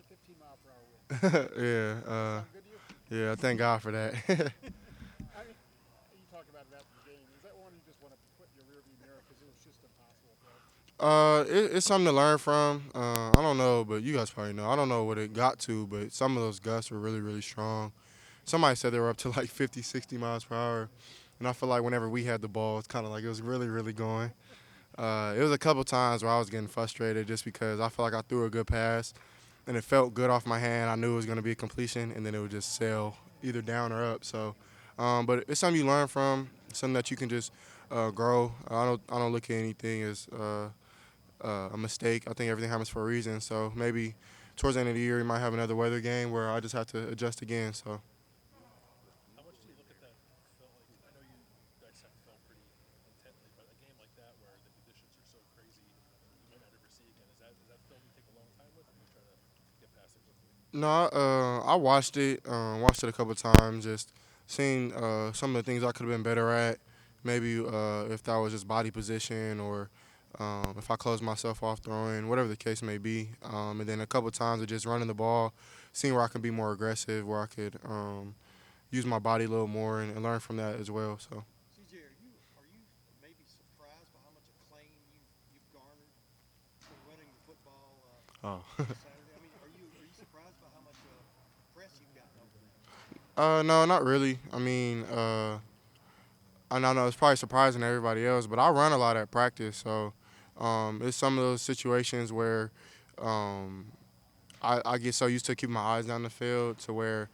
15-mile-per-hour wind. Yeah, Sound good to you? yeah. Thank God for that. You talked about it after the game. Is that one you just want to put in your rearview mirror because it was just impossible to throw? It's something to learn from. I don't know, but you guys probably know. I don't know what it got to, but some of those gusts were really, really strong. Somebody said they were up to like 50, 60 miles per hour. And I feel like whenever we had the ball, it's kind of like it was really, really going. It was a couple times where I was getting frustrated just because I felt like I threw a good pass and it felt good off my hand. I knew it was going to be a completion, and then it would just sail either down or up. So, but it's something you learn from, something that you can just grow. I don't look at anything as a mistake. I think everything happens for a reason. So maybe towards the end of the year, we might have another weather game where I just have to adjust again. So. How much do you look at that film? Like, I know you dissect film pretty intently, but a game like that where the conditions are so crazy, you might not ever see again. Is that film you take a long time with, or do you try to get past it quickly? No, I watched it a couple times, just seeing some of the things I could have been better at. Maybe if that was just body position or if I closed myself off throwing, whatever the case may be. And then a couple times of just running the ball, seeing where I can be more aggressive, where I could use my body a little more and learn from that as well. So. CJ, are you maybe surprised by how much acclaim you've garnered for running the football Oh. on Saturday? I mean, are you surprised by how much press you've gotten over that? No, not really. I mean, I know it's probably surprising to everybody else, but I run a lot at practice, so it's some of those situations where um, I get so used to keeping my eyes down the field to where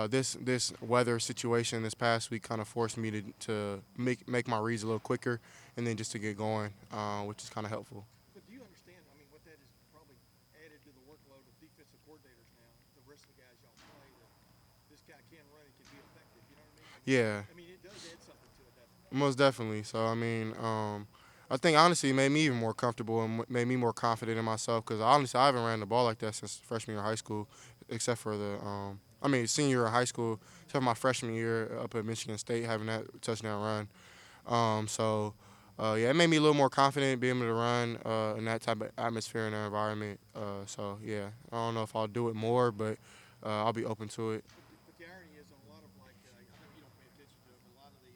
this weather situation this past week kind of forced me to make my reads a little quicker and then just to get going, which is kind of helpful. But do you understand? I mean, what that has probably added to the workload of defensive coordinators now, the rest of the guys y'all play, that this guy can run and can be effective. You know what I mean? Yeah, I mean, it does add something to it, doesn't it? most definitely. So I mean, I think honestly it made me even more comfortable and made me more confident in myself because honestly I haven't ran the ball like that since freshman year of high school, except for senior year of high school, except for my freshman year up at Michigan State having that touchdown run. So yeah, it made me a little more confident being able to run in that type of atmosphere and environment. So yeah, I don't know if I'll do it more, but I'll be open to it. But the irony is on a lot of I know you don't pay attention to it, but a lot of the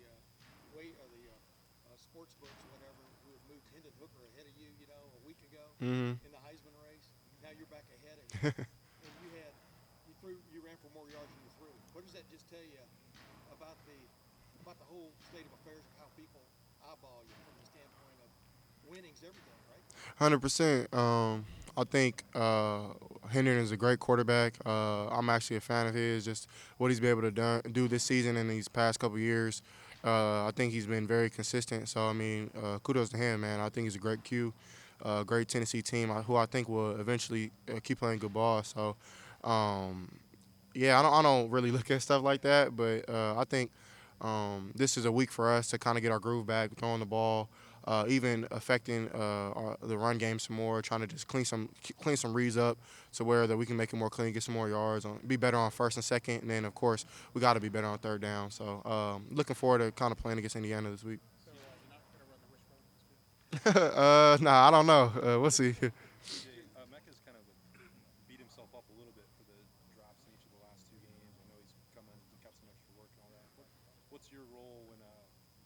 way or the sports books or whatever who have moved Hendon Hooker ahead of you, a week ago Hmm. in the Heisman race. Now you're back ahead of him, and you ran for more yards than you threw. What does that just tell you about the whole state of affairs of how people eyeball you from the standpoint of winning's everything, right? 100%. I think Hendon is a great quarterback. I'm actually a fan of his. Just what he's been able to do this season and these past couple years. I think he's been very consistent. So I mean, kudos to him, man. I think he's a great Q, great Tennessee team who I think will eventually keep playing good ball. So um, yeah, I don't really look at stuff like that, but I think this is a week for us to kind of get our groove back, throwing the ball, even affecting the run game some more, trying to just clean some reads up to where that we can make it more clean, get some more yards, be better on first and second, and then of course we got to be better on third down. So looking forward to kind of playing against Indiana this week. So you're not going to run the wishbone this week? Nah, I don't know. We'll see. CJ, Mecca's kind of beat himself up a little bit for the drops in each of the last two games. I know he got some extra work and all that. What's your role when a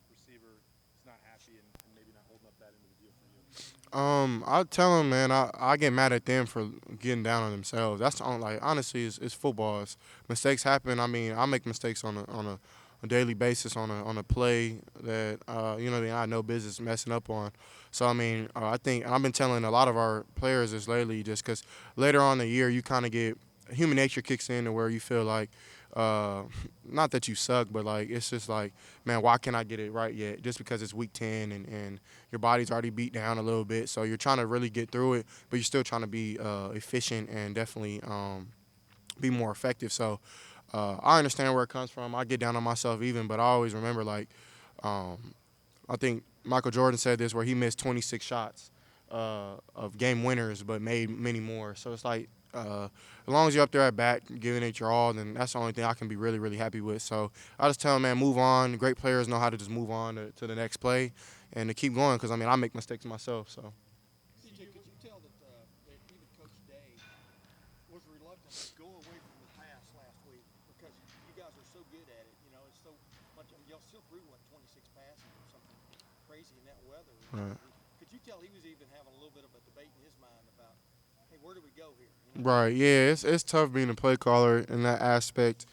receiver is not happy and maybe not holding up that end of the deal for you? I tell them, man, I get mad at them for getting down on themselves. That's the only, like, honestly, it's football. Mistakes happen. I mean, I make mistakes on a daily basis on a play that that I know business messing up on. So I mean, I think and I've been telling a lot of our players this lately, just because later on in the year you kind of get human nature kicks in to where you feel like. Uh, Not that you suck, but like it's just like, man, why can't I get it right yet? Just because it's week 10 and your body's already beat down a little bit, so you're trying to really get through it, but you're still trying to be efficient and definitely be more effective. So I understand where it comes from. I get down on myself even, but I always remember like um, I think Michael Jordan said this where he missed 26 shots of game winners, but made many more. So it's like as long as you're up there at bat, giving it your all, then that's the only thing I can be really, really happy with. So I just tell him, man, move on. Great players know how to just move on to the next play and to keep going because, I mean, I make mistakes myself. So. CJ, could you tell that even Coach Day was reluctant to go away from the pass last week because you guys are so good at it. You know, it's so much. I mean, y'all still threw what 26 passes or something crazy in that weather. Right. Could you tell he was even having a little bit of a debate in his mind about, hey, where do we go here? You know? Right. Yeah. It's tough being a play caller in that aspect,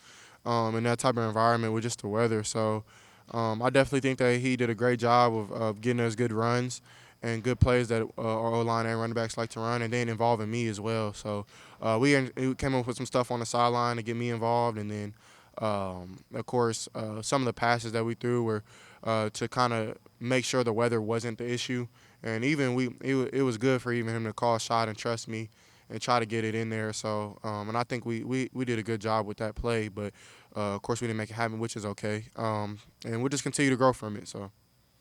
in that type of environment with just the weather. So, I definitely think that he did a great job of getting us good runs and good plays that our O-line and running backs like to run, and then involving me as well. So, we came up with some stuff on the sideline to get me involved, and then, of course, some of the passes that we threw were to kind of make sure the weather wasn't the issue. And even it was good for even him to call a shot and trust me and try to get it in there. So, and I think we did a good job with that play. But, of course, we didn't make it happen, which is okay. And we'll just continue to grow from it. So.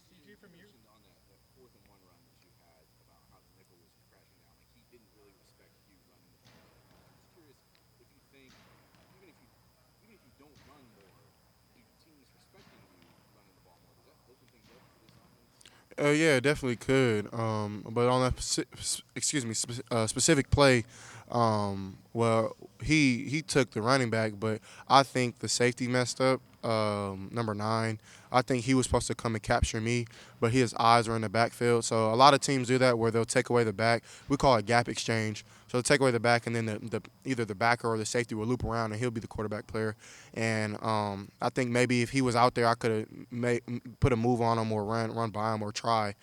CJ, from your On that 4th and 1 run that you had about how the nickel was crashing down, like he didn't really respect you running the ball. I'm just curious if you think, even if you don't run more, the team's respecting you running the ball more. Does that open things up for this offense? Yeah, it definitely could. But on that, specific play, well, he took the running back, but I think the safety messed up. Number 9, I think he was supposed to come and capture me, but his eyes were in the backfield. So a lot of teams do that where they'll take away the back. We call it gap exchange. So they'll take away the back, and then the either the backer or the safety will loop around, and he'll be the quarterback player. And I think maybe if he was out there, I could have put a move on him or run by him or try.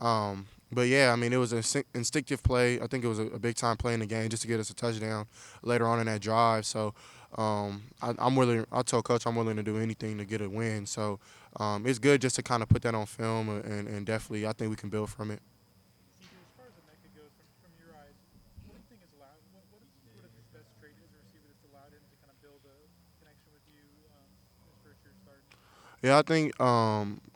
But yeah, I mean, it was an instinctive play. I think it was a big time play in the game just to get us a touchdown later on in that drive. So I'm willing. I told Coach I'm willing to do anything to get a win. So it's good just to kind of put that on film, and definitely I think we can build from it. CJ, as far as Emeka goes, from your eyes, what do you think has allowed? What is sort of his best trait as a receiver that's allowed him to kind of build a connection with you his first year starting? Yeah, I think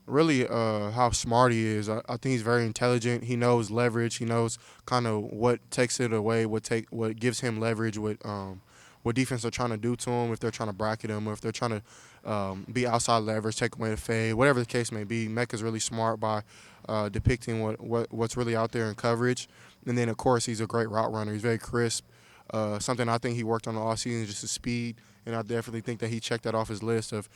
really how smart he is. I think he's very intelligent. He knows leverage. He knows kind of what takes it away, what gives him leverage, what defense are trying to do to him, if they're trying to bracket him or if they're trying to be outside leverage, take away the fade, whatever the case may be. Mecca's really smart by depicting what's really out there in coverage. And then, of course, he's a great route runner. He's very crisp. Something I think he worked on all season is just his speed, and I definitely think that he checked that off his list of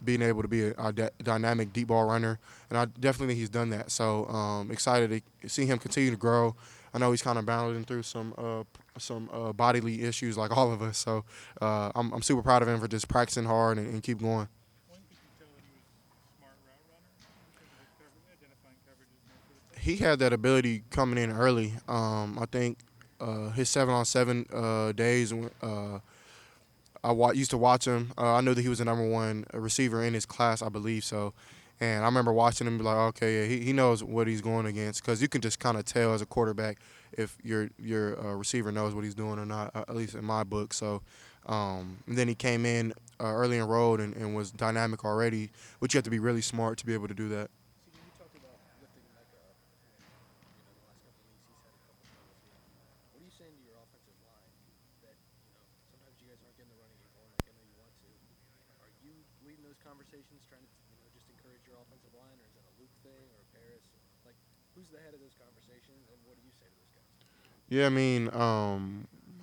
being able to be a dynamic deep ball runner, and I definitely think he's done that. So excited to see him continue to grow. I know he's kind of battling through some bodily issues like all of us, so I'm super proud of him for just practicing hard and keep going. Why do you think you tell that he was a smart route runner? Because of his identifying coverages and that sort of thing? He had that ability coming in early. I think his 7-on-7 days. Used to watch him. I knew that he was the number 1 receiver in his class, I believe so. And I remember watching him be like, okay, yeah, he knows what he's going against, because you can just kind of tell as a quarterback if your receiver knows what he's doing or not, at least in my book. So and then he came in early enrolled and was dynamic already, which you have to be really smart to be able to do that. See, when you talked about lifting Mecca up, the last couple of weeks he's had a couple struggles here. What are you saying to your offensive line that, sometimes you guys aren't getting the running game going like I know you want to? Are you leading those conversations, trying to, just encourage your offensive line, or is that a Luke thing or a Paris? Like, who's the head of those conversations, and what do you say to those guys? Yeah, I mean,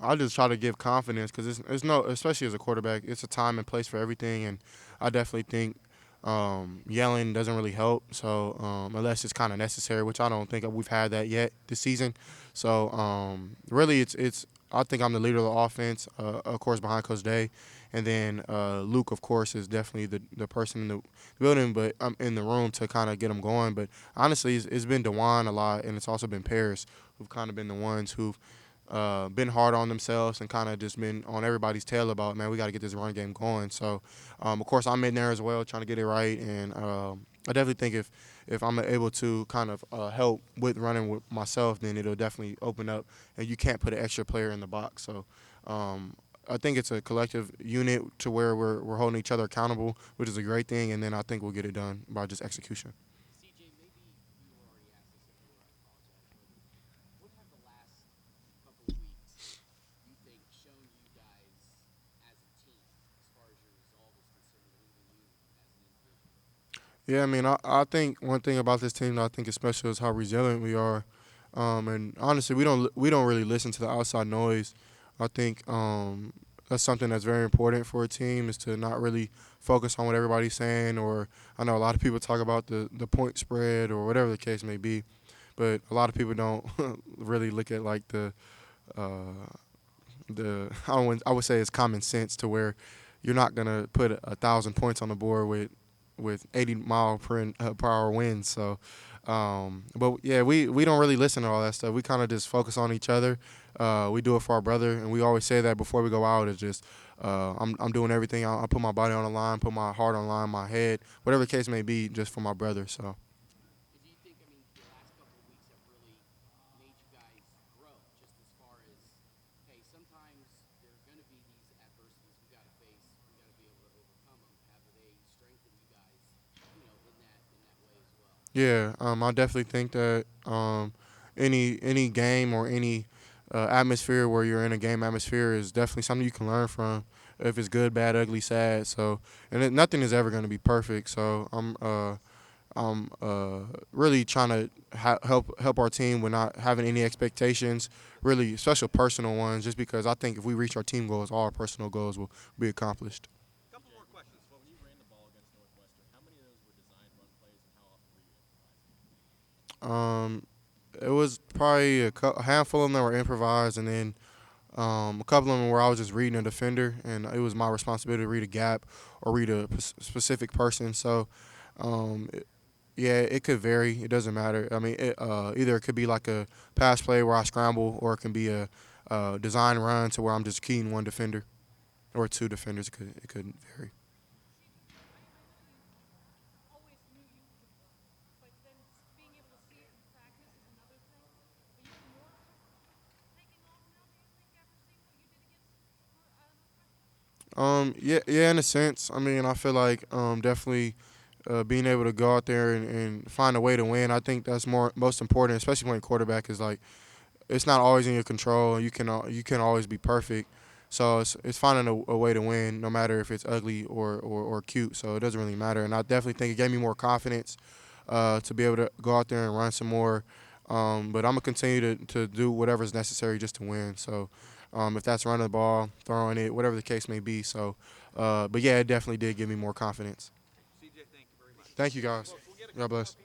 I just try to give confidence, because it's no, especially as a quarterback, it's a time and place for everything, and I definitely think yelling doesn't really help. So unless it's kind of necessary, which I don't think we've had that yet this season. So really, it's I think I'm the leader of the offense, of course, behind Coach Day, and then Luke, of course, is definitely the person in the building, but I'm in the room to kind of get them going. But honestly, it's been DeJuan a lot, and it's also been Paris, who've kind of been the ones who've been hard on themselves and kind of just been on everybody's tail about, man, we got to get this run game going. So, of course, I'm in there as well trying to get it right. And I definitely think if I'm able to kind of help with running with myself, then it'll definitely open up. And you can't put an extra player in the box. So I think it's a collective unit to where we're holding each other accountable, which is a great thing. And then I think we'll get it done by just execution. CJ, maybe you already asked this, if you were, I apologize, but what have the last couple of weeks you think shown you guys as a team, as far as your resolve is concerned, and even you as an individual? Yeah, I mean, I think one thing about this team that I think is special is how resilient we are. And honestly, we don't really listen to the outside noise. I think that's something that's very important for a team is to not really focus on what everybody's saying. Or I know a lot of people talk about the point spread or whatever the case may be, but a lot of people don't really look at like uh, the I would say it's common sense to where you're not gonna put 1,000 points on the board with 80 mile per hour winds. So, but yeah, we don't really listen to all that stuff. We kind of just focus on each other. We do it for our brother, and we always say that before we go out. It's just I'm doing everything. I put my body on the line, put my heart on the line, my head, whatever the case may be, just for my brother. So. Do you think, I mean, the last couple of weeks have really made you guys grow, just as far as, hey, sometimes there are going to be these adversities we got to face, we got to be able to overcome them. Have they strengthened you guys, in that way as well? Yeah, I definitely think that any game or any atmosphere where you're in a game atmosphere is definitely something you can learn from. If it's good, bad, ugly, sad. So, nothing is ever going to be perfect. So I'm really trying to help our team with not having any expectations, really special personal ones. Just because I think if we reach our team goals, all our personal goals will be accomplished. Couple more questions. Well, when you ran the ball against Northwestern, how many of those were designed run plays, and how often were you improvising? It was probably a handful of them that were improvised, and then a couple of them where I was just reading a defender, and it was my responsibility to read a gap or read a specific person. So, um, it, yeah, it could vary. It doesn't matter. I mean, either it could be like a pass play where I scramble, or it can be a design run to where I'm just keying one defender or two defenders. It could vary. Always knew you could run, but then being able to see it in practice is another thing. Are you more taking off now, do you think, after seeing what you did against Yeah, yeah, in a sense. I mean, I feel like definitely being able to go out there and find a way to win. I think that's most important, especially playing quarterback. Is like it's not always in your control. You can always be perfect. So it's finding a way to win, no matter if it's ugly or cute. So it doesn't really matter. And I definitely think it gave me more confidence to be able to go out there and run some more. But I'm gonna continue to do whatever's necessary just to win. So if that's running the ball, throwing it, whatever the case may be. So, but yeah, it definitely did give me more confidence. CJ, thank you very much. Thank you guys. God bless.